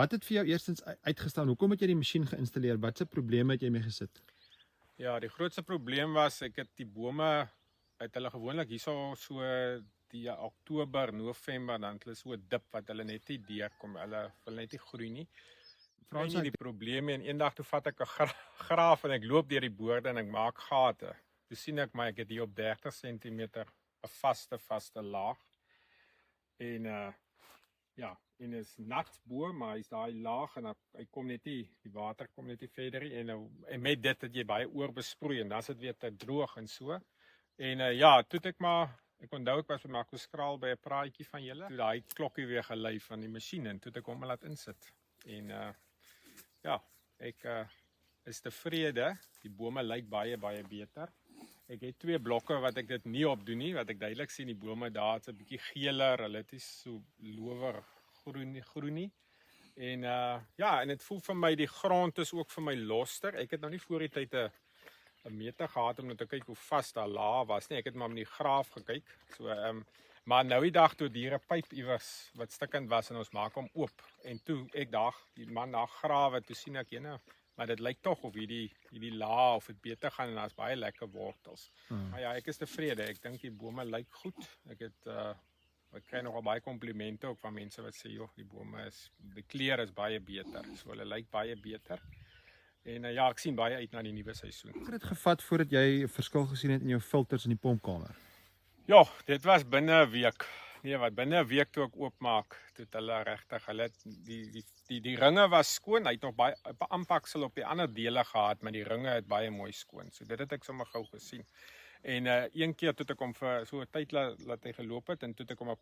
Wat het vir jou eerstens uitgestaan? Hoekom het jy die masjien geïnstalleer? Watse probleme het jy mee gesit? Ja, die grootste probleem was, ek het die bome uit hulle gewoonlik hierso so die Oktober, November, dan het hulle so 'n dip wat hulle net nie deurkom, hulle wil net nie groei nie. Frans het die probleme en eendag toe vat ek 'n graaf en ek loop deur die boorde en ek maak gate. Toe sien ek maar ek het hier op 30 cm 'n vaste laag. En ja, en is nat bo, maar hy's daai laag en hy kom net nie, die water kom net nie verder nie en met dit het jy baie oorbesproei en dan is dit weer te droog en so. En ja, toe ek onthou ek was by Marco Skraal by 'n praatjie van julle. Toe daai klokkie weer gelei van die masjien en toe ek hom laat insit. En ja, ek is tevrede. Die bome lyk baie beter. Ek het 2 blokke wat ek dit nie op doen nie, wat ek duidelik sien die bome daar is 'n bietjie geeler, hulle het nie so lower groen nie. En ja, en dit voel vir my die grond is ook vir my loster. Ek het nou nie voor die tyd 'n meter gehad om net te kyk hoe vas daai laag was nie. Ek het maar met die graaf gekyk. So maar nou die dag toe die pyp iewers wat stikkend was en ons maak hom oop en toe ek die man daar grawe, toe sien ek maar dit lyk tog of hierdie laag of dit beter gaan en daar's baie lekker wortels. Maar ja, ek is tevrede. Ek dink die bome lyk goed. Ek kry nogal baie komplimente ook van mense wat sê joh, die kleur is baie beter. So hulle lyk baie beter. En ja, ek sien baie uit na die nuwe seisoen. Hoe het dit gevat voordat jy 'n verskil gesien het in jou filters in die pompkamer? Ja, dit was binne 'n week. Nee, binne 'n week toe ek oopmaak, toe het hulle regtig, die ringe was skoon. Hy het nog baie aanpaksel op die ander dele gehad, maar die ringe het baie mooi skoon. So dit het ek sommer gou gesien. En een keer toe ek hom vir so 'n tyd laat hy geloop het en toe ek hom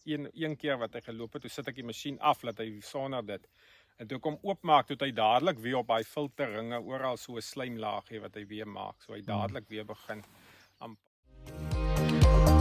een keer wat hy geloop het, toe sit ek die masjien af laat hy sonder dit. En toe ek hom oopmaak, toe het hy dadelik weer op daai filterringe oral so 'n slijmlaagie wat hy weer maak. So hy dadelik weer begin aanpak.